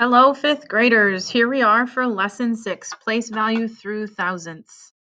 Hello, fifth graders. Here we are for lesson 6, place value through thousandths.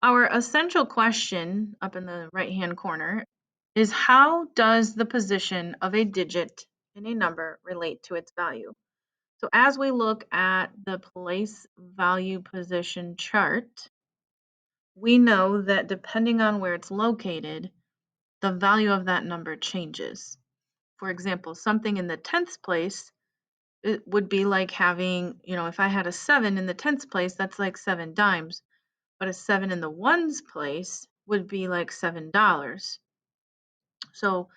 Our essential question up in the right-hand corner is how does the position of a digit in a number relate to its value? So as we look at the place value position chart, we know that depending on where it's located, the value of that number changes. For example, something in the 10th place, it would be like having, if I had a 7 in the 10th place, that's like 7 dimes. But a 7 in the ones place would be like $7. So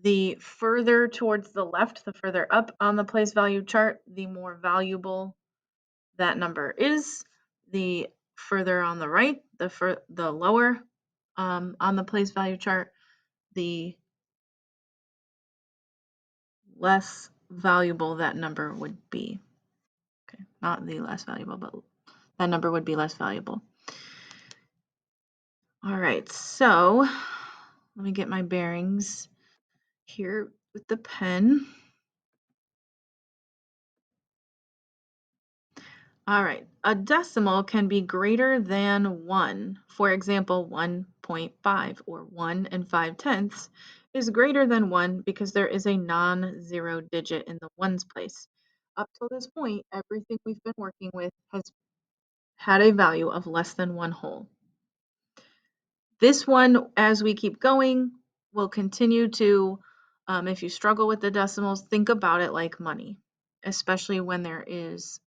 the further towards the left, the further up on the place value chart, the more valuable that number is. The further on the right, the lower on the place value chart, the less valuable that number would be. Okay, not the less valuable, but that number would be less valuable. All right, so let me get my bearings here with the pen. All right, a decimal can be greater than 1. For example, 1.5 or 1 and 5/10 is greater than 1 because there is a non-zero digit in the ones place. Up till this point, everything we've been working with has had a value of less than 1 whole. This one, as we keep going, will continue to, if you struggle with the decimals, think about it like money, especially when there is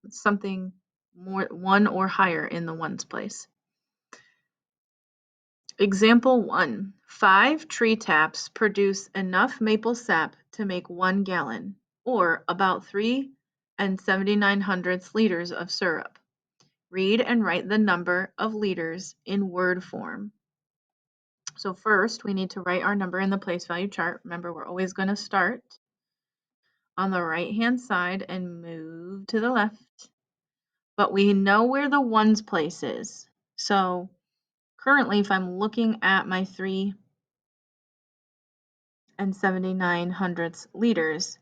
something more 1 or higher in the ones place. Example 1, 5 tree taps produce enough maple sap to make 1 gallon, or about 3 and 79/100 liters of syrup. Read and write the number of liters in word form. So first, we need to write our number in the place value chart. Remember, we're always going to start on the right-hand side and move to the left. But we know where the ones place is. So currently, if I'm looking at my 3 and 79/100 liters,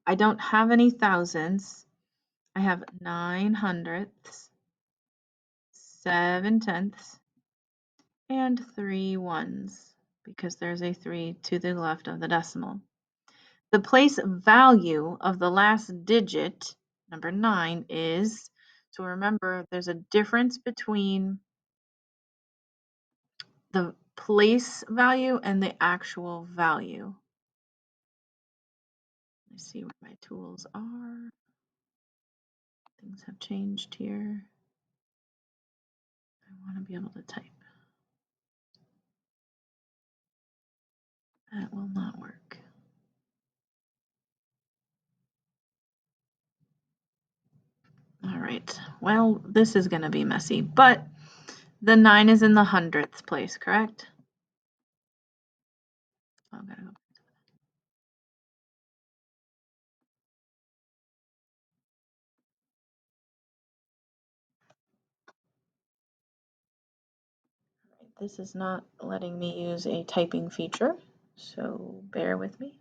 I don't have any thousands. I have 9/100, 7/10, and 3 ones because there's a 3 to the left of the decimal. The place value of the last digit, number 9, is, so remember there's a difference between the place value and the actual value. Let me see where my tools are. Things have changed here. I want to be able to type. That will not work. All right, well, this is going to be messy, but the 9 is in the 100th place, correct? Oh, I'm gonna go. This is not letting me use a typing feature, so bear with me.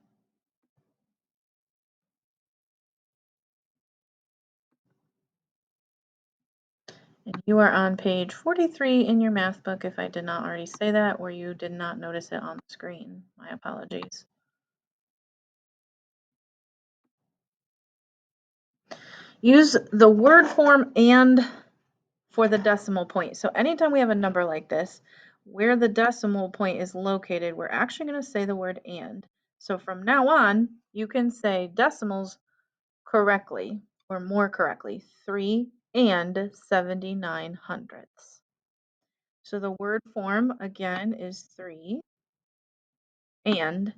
And you are on page 43 in your math book if I did not already say that or you did not notice it on the screen. My apologies. Use the word form and for the decimal point. So anytime we have a number like this, where the decimal point is located, we're actually going to say the word and. So from now on, you can say decimals correctly or more correctly, 3 and 79/100. So the word form again is 3 and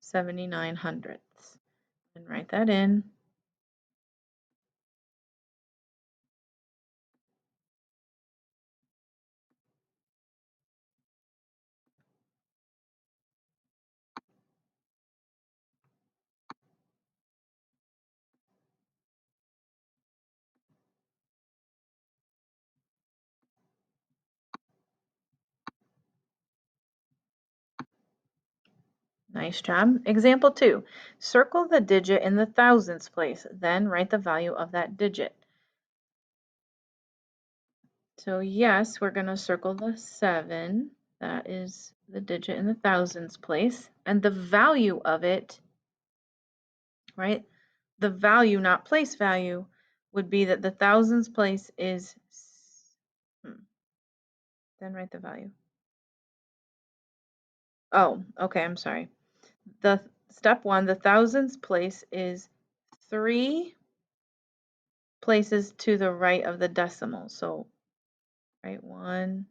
79/100. And write that in. Nice job. Example 2. Circle the digit in the thousandths place, then write the value of that digit. So yes, we're going to circle the 7. That is the digit in the thousandths place. And the value of it, right? The value, not place value, would be that the thousandths place is, then write the value. Oh, okay, I'm sorry. The step 1, the thousandths place is 3 places to the right of the decimal. So, right, 1,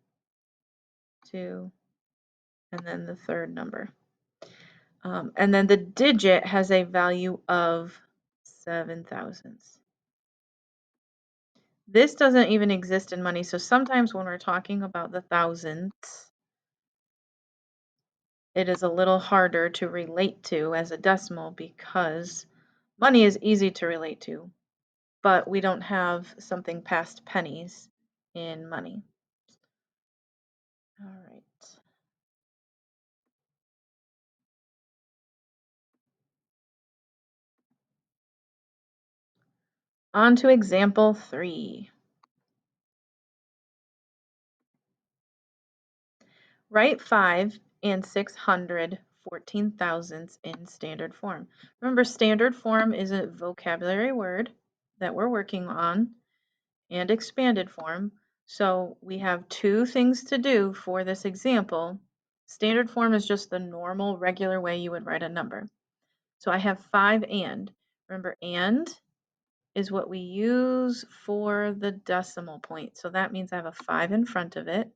2, and then the third number. And then the digit has a value of 7 thousandths. This doesn't even exist in money. So sometimes when we're talking about the thousandths, it is a little harder to relate to as a decimal because money is easy to relate to, but we don't have something past pennies in money. All right. On to example 3. Write 5 and 614 thousandths in standard form. Remember, standard form is a vocabulary word that we're working on, and expanded form. So we have 2 things to do for this example. Standard form is just the normal, regular way you would write a number. So I have 5 and. Remember, and is what we use for the decimal point. So that means I have a 5 in front of it.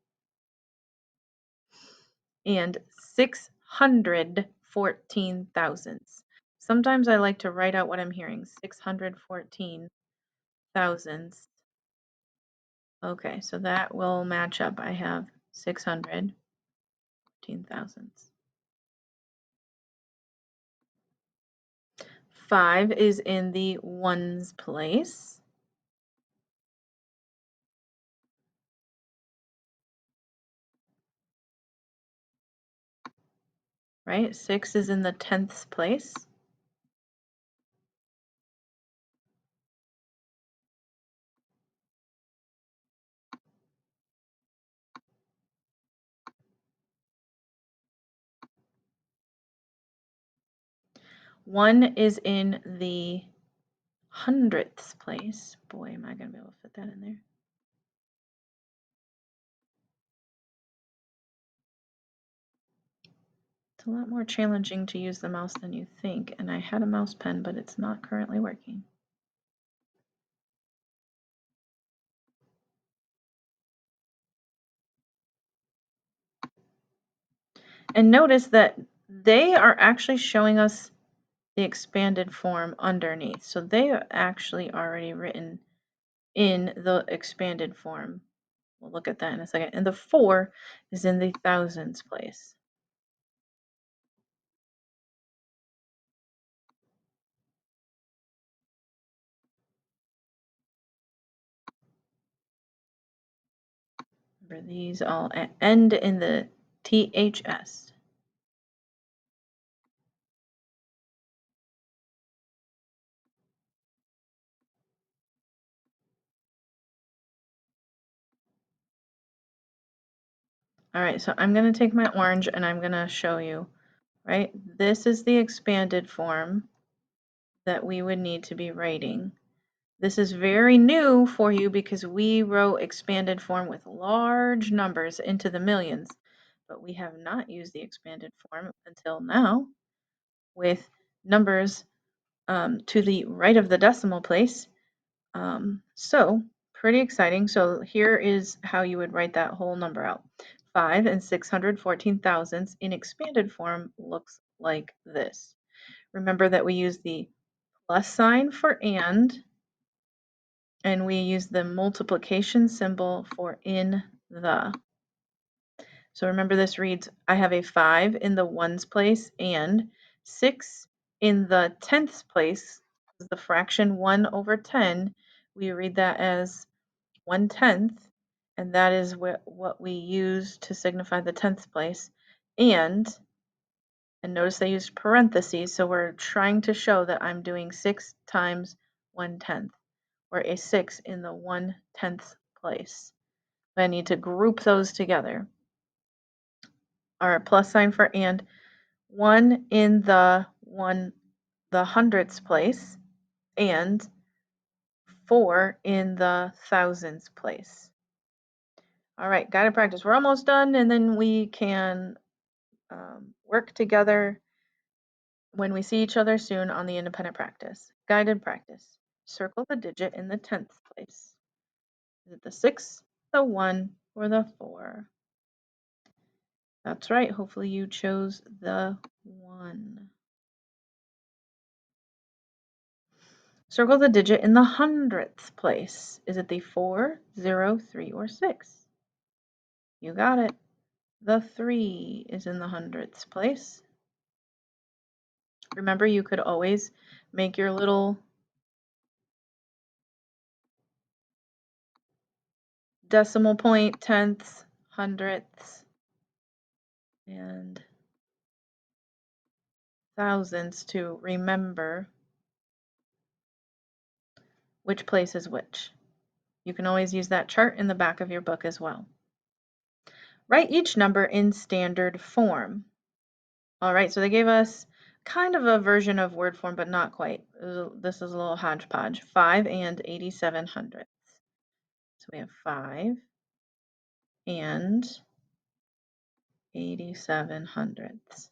And 614 thousandths. Sometimes I like to write out what I'm hearing. 614 thousandths. Okay, so that will match up. I have 614 thousandths. 5 is in the ones place. Right? 6 is in the tenths place. One is in the hundredths place. Boy, am I going to be able to fit that in there. It's a lot more challenging to use the mouse than you think, and I had a mouse pen, but it's not currently working. And notice that they are actually showing us the expanded form underneath. So they are actually already written in the expanded form. We'll look at that in a second. And the 4 is in the thousands place. Remember, these all end in the THS. All right, so I'm going to take my orange and I'm going to show you, right? This is the expanded form that we would need to be writing. This is very new for you because we wrote expanded form with large numbers into the millions, but we have not used the expanded form until now with numbers to the right of the decimal place. So pretty exciting. So here is how you would write that whole number out. 5 and 614 thousandths in expanded form looks like this. Remember that we use the plus sign for and we use the multiplication symbol for in the. So remember this reads, I have a 5 in the ones place and 6 in the tenths place. The fraction 1 over 10, we read that as 1/10, and that is what we use to signify the tenths place. And And notice they used parentheses, so we're trying to show that I'm doing 6 times 1/10, or a 6 in the 1/10th place. I need to group those together. Our plus sign for and, 1 in the 1/100ths place, and 4 in the thousandths place. All right, guided practice. We're almost done, and then we can work together when we see each other soon on the independent practice. Guided practice. Circle the digit in the 10th place. Is it the 6, the 1, or the 4? That's right. Hopefully you chose the 1. Circle the digit in the 100th place. Is it the 4, 0, 3, or 6? You got it. The 3 is in the 100ths place. Remember, you could always make your little decimal point, tenths, hundredths, and thousandths to remember which place is which. You can always use that chart in the back of your book as well. Write each number in standard form. All right, so they gave us kind of a version of word form, but not quite. This is a little hodgepodge. 5 and 87 hundredths. So we have 5 and 87 hundredths.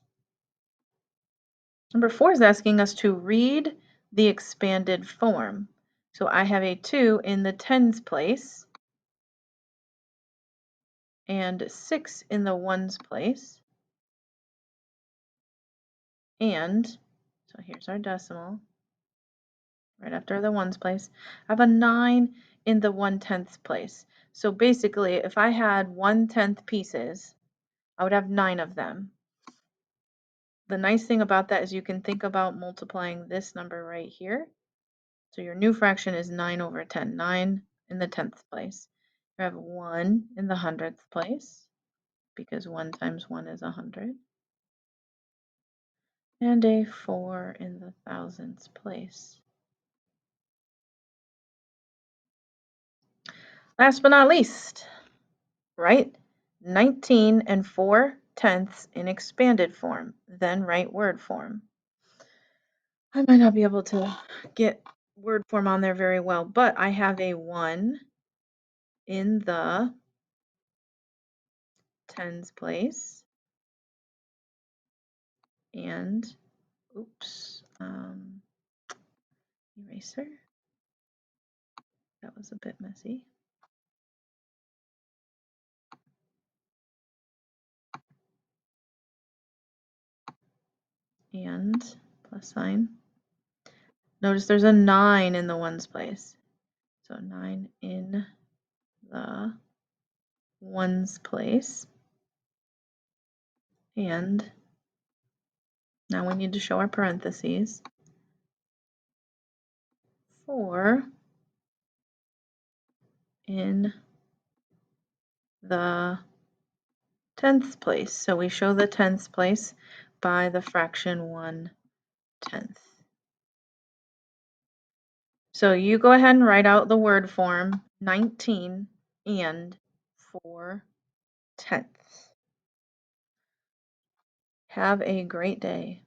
Number 4 is asking us to read the expanded form. So I have a 2 in the tens place and 6 in the ones place. And, so here's our decimal, right after the ones place. I have a 9 in the 1/10th place. So basically, if I had 1/10 pieces, I would have 9 of them. The nice thing about that is you can think about multiplying this number right here. So your new fraction is 9 over 10, 9 in the 10th place. You have 1 in the 100th place, because 1 times 1 is 100. And a 4 in the thousandths place. Last but not least, write 19 and 4/10ths in expanded form, then write word form. I might not be able to get word form on there very well, but I have a 1 in the tens place, and oops, eraser. That was a bit messy. And plus sign. Notice there's a 9 in the ones place. So 9 in the ones place. And now we need to show our parentheses. 4 in the 10th place. So we show the 10th place by the fraction 1/10. So you go ahead and write out the word form, 19 and 4/10. Have a great day.